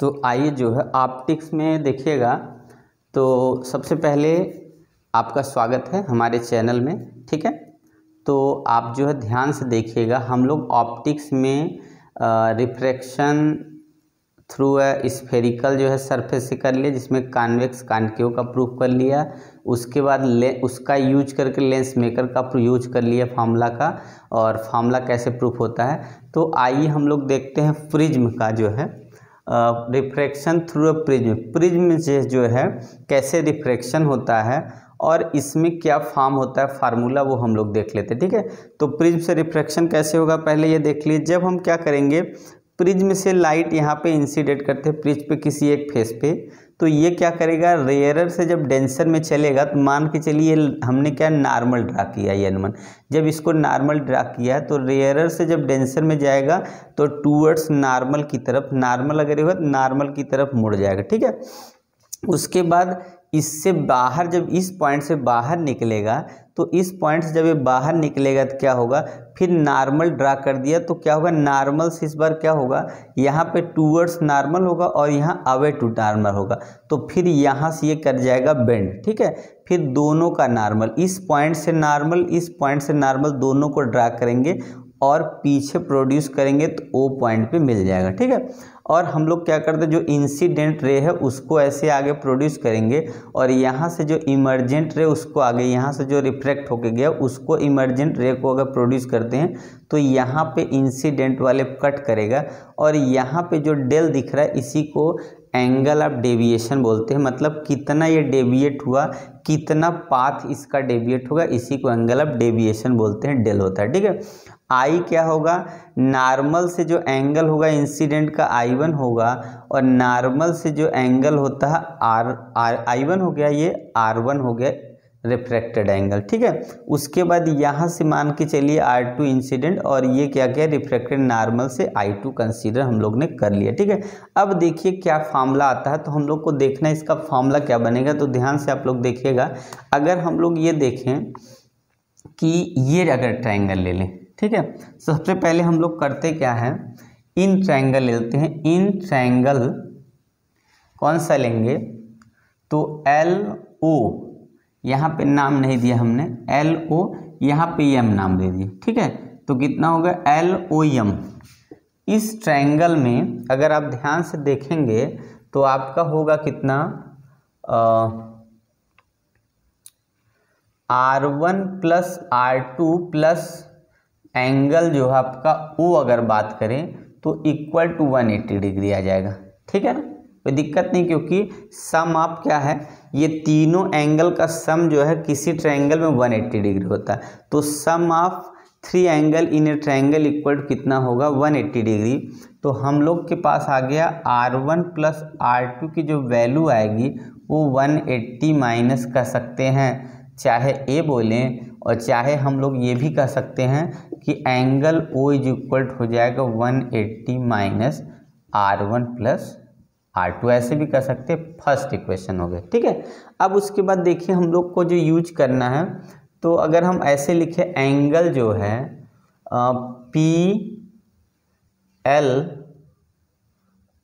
तो आइए जो है ऑप्टिक्स में देखिएगा। तो सबसे पहले आपका स्वागत है हमारे चैनल में, ठीक है। तो आप जो है ध्यान से देखिएगा, हम लोग ऑप्टिक्स में रिफ्रैक्शन थ्रू स्फेरिकल जो है सरफेस से कर लिया, जिसमें कॉन्वेक्स कॉनकेव का प्रूफ कर लिया। उसके बाद उसका यूज करके लेंस मेकर का यूज कर लिया फार्मूला का, और फार्मूला कैसे प्रूफ होता है। तो आइए हम लोग देखते हैं प्रिज्म का जो है रिफ्रैक्शन थ्रू प्रिज्म। प्रिज्म से जो है कैसे रिफ्रैक्शन होता है और इसमें क्या फॉर्म होता है फार्मूला, वो हम लोग देख लेते हैं, ठीक है। तो प्रिज्म से रिफ्रैक्शन कैसे होगा पहले ये देख लीजिए। जब हम क्या करेंगे, प्रिज्म से लाइट यहाँ पे इंसिडेंट करते हैं प्रिज्म पे किसी एक फेस पे, तो ये क्या करेगा, रेयरर से जब डेंसर में चलेगा तो मान के चलिए हमने क्या नॉर्मल ड्रा किया ये N1। जब इसको नॉर्मल ड्रा किया तो रेयरर से जब डेंसर में जाएगा तो टूवर्ड्स नॉर्मल की तरफ, नॉर्मल अगर ये हो तो नॉर्मल की तरफ मुड़ जाएगा, ठीक है। उसके बाद इससे बाहर, जब इस पॉइंट से बाहर निकलेगा तो इस पॉइंट से जब ये बाहर निकलेगा तो क्या होगा, फिर नॉर्मल ड्रा कर दिया तो क्या होगा, नॉर्मल से इस बार क्या होगा, यहाँ पे टूवर्ड्स नॉर्मल होगा और यहाँ अवे टू नॉर्मल होगा। तो फिर यहाँ से ये कर जाएगा बेंड, ठीक है। फिर दोनों का नॉर्मल, इस पॉइंट से नॉर्मल, इस पॉइंट से नॉर्मल, दोनों को ड्रा करेंगे और पीछे प्रोड्यूस करेंगे तो ओ पॉइंट पे मिल जाएगा, ठीक है। और हम लोग क्या करते हैं, जो इंसिडेंट रे है उसको ऐसे आगे प्रोड्यूस करेंगे और यहाँ से जो इमर्जेंट रे उसको आगे, यहाँ से जो रिफ्रैक्ट होके गया उसको इमर्जेंट रे को अगर प्रोड्यूस करते हैं तो यहाँ पे इंसिडेंट वाले कट करेगा और यहाँ पे जो डेल दिख रहा है इसी को एंगल ऑफ डेविएशन बोलते हैं। मतलब कितना ये डेविएट हुआ, कितना पाथ इसका डेविएट होगा, इसी को एंगल ऑफ डेविएशन बोलते हैं, डेल होता है, ठीक है। आई क्या होगा, नॉर्मल से जो एंगल होगा इंसिडेंट का I1 होगा और नॉर्मल से जो एंगल होता है I1 हो गया, ये R1 हो गया रिफ्रैक्टेड एंगल, ठीक है। उसके बाद यहाँ से मान के चलिए R2 इंसिडेंट और ये क्या क्या रिफ्रैक्टेड नॉर्मल से I2 कंसीडर हम लोग ने कर लिया, ठीक है। अब देखिए क्या फार्मूला आता है, तो हम लोग को देखना है इसका फार्मूला क्या बनेगा। तो ध्यान से आप लोग देखिएगा, अगर हम लोग ये देखें कि ये अगर ट्रायंगल ले लें, ठीक है। सबसे पहले हम लोग करते क्या है, इन ट्रायंगल लेते हैं। इन ट्रायंगल कौन सा लेंगे, तो LO, यहाँ पे नाम नहीं दिया हमने, LO, यहाँ पे M नाम दे दिए, ठीक है। तो कितना होगा LOM। इस ट्रायंगल में अगर आप ध्यान से देखेंगे तो आपका होगा कितना, R1 plus R2 plus angle जो है आपका O अगर बात करें तो इक्वल टू 180 डिग्री आ जाएगा, ठीक है ना, कोई दिक्कत नहीं, क्योंकि सम आप क्या है, ये तीनों एंगल का सम जो है किसी ट्रायंगल में 180 डिग्री होता है। तो sum of 3 angle in a triangle equal to कितना होगा, 180 डिग्री। तो हम लोग के पास आ गया R1 प्लस R2 की जो वैल्यू आएगी वो 180 माइनस कर सकते हैं, चाहे ए बोलें और चाहे हम लोग ये भी कह सकते हैं कि एंगल O इज इक्वल हो जाएगा 180 माइनस R1 प्लस R2, ऐसे भी कर सकते हैं। फर्स्ट इक्वेशन हो गया, ठीक है। अब उसके बाद देखिए हम लोग को जो यूज करना है, तो अगर हम ऐसे लिखे एंगल जो है PL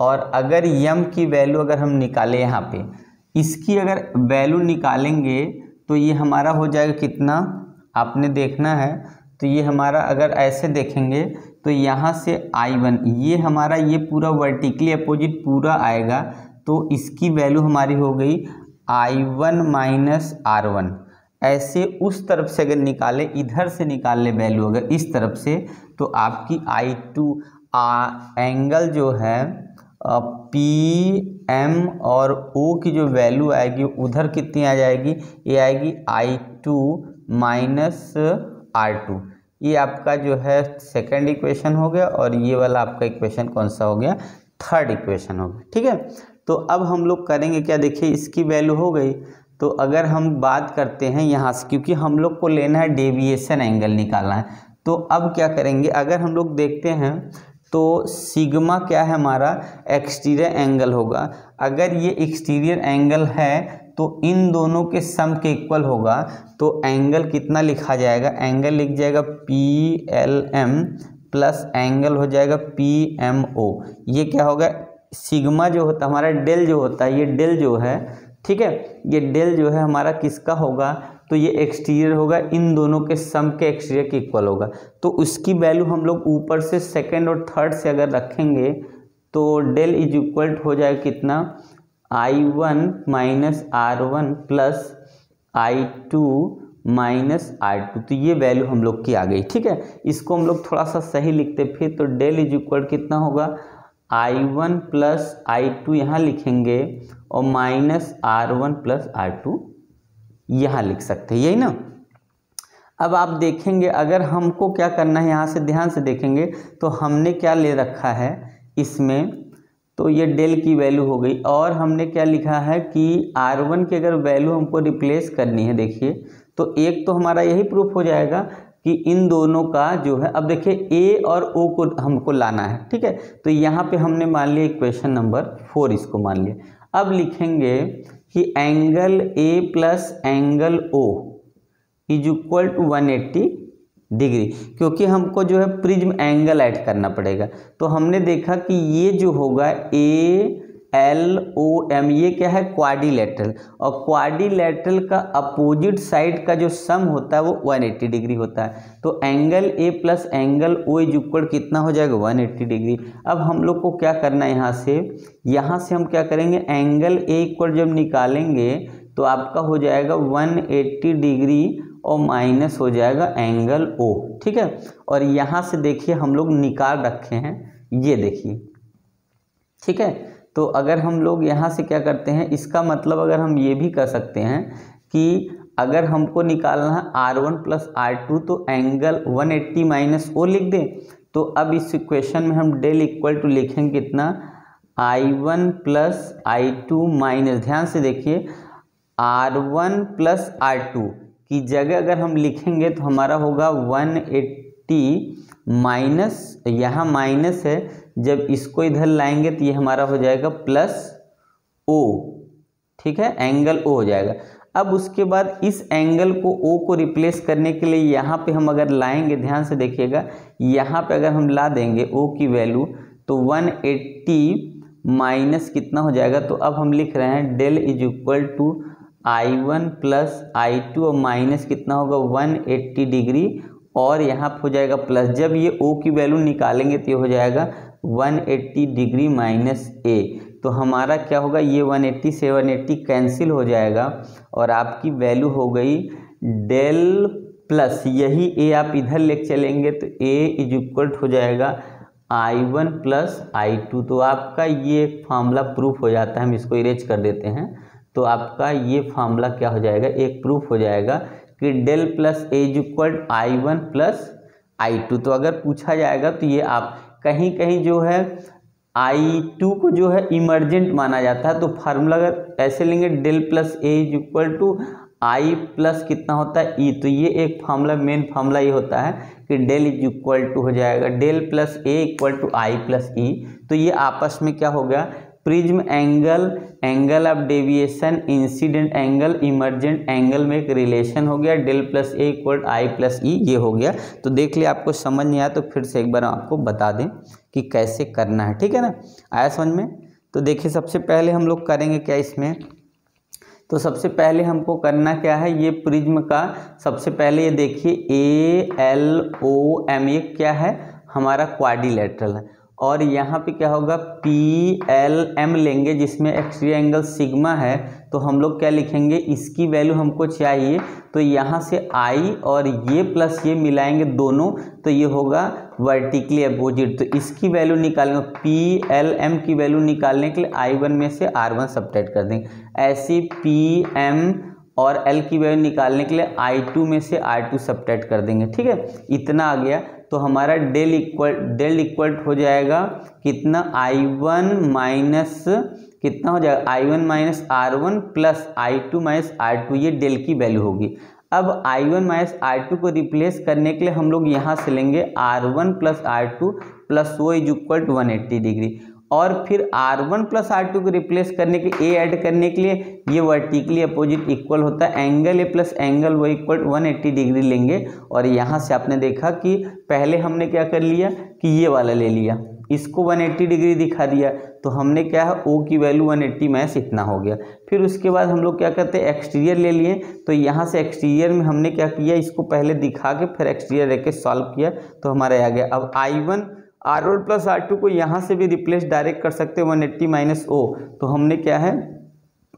और अगर M की वैल्यू अगर हम निकालें, यहाँ पे इसकी अगर वैल्यू निकालेंगे तो ये हमारा हो जाएगा कितना, आपने देखना है। तो ये हमारा अगर ऐसे देखेंगे तो यहाँ से I1, ये हमारा ये पूरा वर्टिकली अपोजिट पूरा आएगा, तो इसकी वैल्यू हमारी हो गई I1 माइनस R1। ऐसे उस तरफ से अगर निकाले, इधर से निकाल ले वैल्यू अगर इस तरफ से, तो आपकी I2 एंगल जो है PM और O की जो वैल्यू आएगी उधर कितनी आ जाएगी, ये आएगी I2 माइनस R2। ये आपका जो है सेकंड इक्वेशन हो गया और ये वाला आपका इक्वेशन कौन सा हो गया, थर्ड इक्वेशन हो गया, ठीक है। तो अब हम लोग करेंगे क्या, देखिए इसकी वैल्यू हो गई। तो अगर हम बात करते हैं यहाँ से, क्योंकि हम लोग को लेना है डेविएशन एंगल निकालना है, तो अब क्या करेंगे, अगर हम लोग देखते हैं तो सिग्मा क्या है हमारा, एक्सटीरियर एंगल होगा। अगर ये एक्सटीरियर एंगल है तो इन दोनों के सम के इक्वल होगा, तो एंगल कितना लिखा जाएगा, एंगल लिख जाएगा PLM प्लस एंगल हो जाएगा PMO। ये क्या होगा, सिग्मा जो होता है हमारा डेल जो होता है, ये डेल जो है, ठीक है, ये डेल जो है हमारा किसका होगा, तो ये एक्सटीरियर होगा, इन दोनों के सम के एक्सटीरियर के इक्वल होगा। तो उसकी वैल्यू हम लोग ऊपर से सेकंड और थर्ड से अगर रखेंगे तो डेल इज इक्वल हो जाएगा कितना, I1 minus R1 plus I2 minus R2। तो ये वैल्यू हम लोग की आ गई, ठीक है। इसको हम लोग थोड़ा सा सही लिखते फिर, तो डेल इज इक्वल कितना होगा, I1 प्लस I2 यहाँ लिखेंगे और माइनस R1 प्लस R2 यहाँ लिख सकते हैं, यही ना। अब आप देखेंगे अगर हमको क्या करना है, यहाँ से ध्यान से देखेंगे तो हमने क्या ले रखा है इसमें, तो ये डेल की वैल्यू हो गई, और हमने क्या लिखा है कि R1 की अगर वैल्यू हमको रिप्लेस करनी है, देखिए तो एक तो हमारा यही प्रूफ हो जाएगा कि इन दोनों का जो है, अब देखिए ए और ओ को हमको लाना है, ठीक है। तो यहाँ पे हमने मान लिया इक्वेशन नंबर 4 इसको मान लिया। अब लिखेंगे कि angle A plus angle O is equal to 180 degree, क्योंकि हमको जो है प्रिज्म एंगल ऐड करना पड़ेगा। तो हमने देखा कि ये जो होगा ए एल ओ एम, ये क्या है, क्वाड्रिलेटरल, और क्वाड्रिलेटरल का अपोजिट साइड का जो सम होता है वो 180 डिग्री होता है। तो angle A plus angle O is equal कितना हो जाएगा, 180 डिग्री। अब हम लोग को क्या करना है, यहाँ से हम क्या करेंगे, एंगल ए इक्वल जब निकालेंगे तो आपका हो जाएगा 180 डिग्री और माइनस हो जाएगा एंगल ओ, ठीक है। और यहाँ से देखिए हम लोग निकाल रखे हैं, ये देखिए, ठीक है। तो अगर हम लोग यहाँ से क्या करते हैं, इसका मतलब अगर हम ये भी कर सकते हैं कि अगर हमको निकालना है R1 प्लस R2 तो एंगल 180 माइनस ओ लिख दें। तो अब इस इक्वेशन में हम डेल इक्वल टू लिखेंगे कितना, I1 प्लस I2 माइनस, ध्यान से देखिए, R1 प्लस R2 की जगह अगर हम लिखेंगे तो हमारा होगा 180 माइनस, यहाँ माइनस है, जब इसको इधर लाएंगे तो ये हमारा हो जाएगा प्लस ओ, ठीक है, एंगल ओ हो जाएगा। अब उसके बाद इस एंगल को ओ को रिप्लेस करने के लिए यहाँ पे हम अगर लाएंगे, ध्यान से देखिएगा, यहाँ पे अगर हम ला देंगे ओ की वैल्यू तो 180 माइनस कितना हो जाएगा, तो अब हम लिख रहे हैं del is equal to I1 plus I2 और माइनस कितना होगा 180 डिग्री, और यहाँ पे हो जाएगा प्लस, जब ये ओ की वैल्यू निकालेंगे तो ये हो जाएगा 180 डिग्री माइनस ए। तो हमारा क्या होगा, ये 180 से 180 कैंसिल हो जाएगा और आपकी वैल्यू हो गई डेल प्लस, यही ए आप इधर ले चलेंगे तो ए इज इक्वल हो जाएगा I1 प्लस I2। तो आपका ये फार्मूला प्रूफ हो जाता है, हम इसको इरेज कर देते हैं। तो आपका ये फार्मूला क्या हो जाएगा, एक प्रूफ हो जाएगा कि del plus A is equal I1 plus I2। तो अगर पूछा जाएगा तो ये आप कहीं कहीं जो है I2 को जो है इमरजेंट माना जाता है, तो फार्मूला अगर ऐसे लेंगे del plus A is equal to I plus कितना होता है ई, तो ये एक फार्मूला, मेन फार्मूला ये होता है कि डेल इज इक्वल टू हो जाएगा del plus A equal to I plus E. तो ये आपस में क्या हो गया, prism angle, angle of deviation, incident angle, emergent angle में एक रिलेशन हो गया, del plus A equal I plus E, ये हो गया। तो देख लिया, आपको समझ नहीं आया तो फिर से एक बार आपको बता दें कि कैसे करना है, ठीक है ना, आया समझ में। तो देखिए सबसे पहले हम लोग करेंगे क्या इसमें, तो सबसे पहले हमको करना क्या है, ये प्रिज्म का सबसे पहले ये देखिए ए एल ओ एम, ये क्या है हमारा क्वाड्रिलेटरल है, और यहाँ पे क्या होगा पी एल एम लेंगे जिसमें एक्सट्री एंगल सिग्मा है। तो हम लोग क्या लिखेंगे, इसकी वैल्यू हमको चाहिए, तो यहाँ से आई और ये प्लस ये मिलाएंगे दोनों, तो ये होगा वर्टिकली अपोजिट। तो इसकी वैल्यू निकालेंगे, पी एल एम की वैल्यू निकालने के लिए I1 में से R1 सब्ट्रैक्ट कर देंगे, ऐसे पी एम और एल की वैल्यू निकालने के लिए I2 में से R2 सब्ट्रैक्ट कर देंगे, ठीक है, इतना आ गया। तो हमारा डेल इक्वल हो जाएगा कितना, I1 माइनस कितना हो जाएगा, I1 minus R1 plus I2 minus R2, ये डेल की वैल्यू होगी। अब I1 माइनस R2 को रिप्लेस करने के लिए हम लोग यहाँ से लेंगे R1 प्लस R2 प्लस वो इज इक्वल टू 180 डिग्री, और फिर R1 प्लस R2 को रिप्लेस करने के ए ऐड करने के लिए ये वर्टिकली अपोजिट इक्वल होता है, एंगल ए प्लस एंगल वो इक्वल 180 डिग्री लेंगे। और यहाँ से आपने देखा कि पहले हमने क्या कर लिया कि ये वाला ले लिया, इसको 180 डिग्री दिखा दिया, तो हमने क्या है O की वैल्यू 180 माइनस इतना हो गया। फिर उसके बाद हम लोग क्या करते हैं, एक्सटीरियर ले लिए, तो यहाँ से एक्सटीरियर में हमने क्या किया, इसको पहले दिखा के फिर एक्सटीरियर रख के सॉल्व किया, तो हमारा आ गया। अब I1 R1 प्लस R2 को यहाँ से भी रिप्लेस डायरेक्ट कर सकते हैं 180 माइनस O, तो हमने क्या है,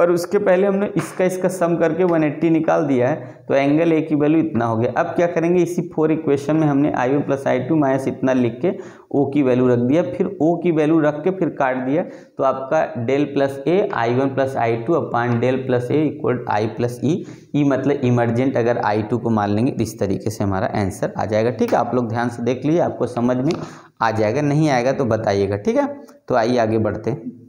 और उसके पहले हमने इसका सम करके 180 निकाल दिया है, तो एंगल ए की वैल्यू इतना हो गया। अब क्या करेंगे, इसी 4 इक्वेशन में हमने I1 प्लस I2 माइनस इतना लिख के O की वैल्यू रख दिया, फिर O की वैल्यू रख के फिर काट दिया, तो आपका del plus A I1 plus I2 अपान del plus A equal I plus E मतलब इमरजेंट अगर I2 को मान लेंगे इस तरीके से हमारा आंसर आ जाएगा। ठीक है, आप लोग ध्यान से देख लीजिए, आपको समझ में आ जाएगा, नहीं आएगा तो बताइएगा। ठीक है, तो आइए आगे बढ़ते हैं।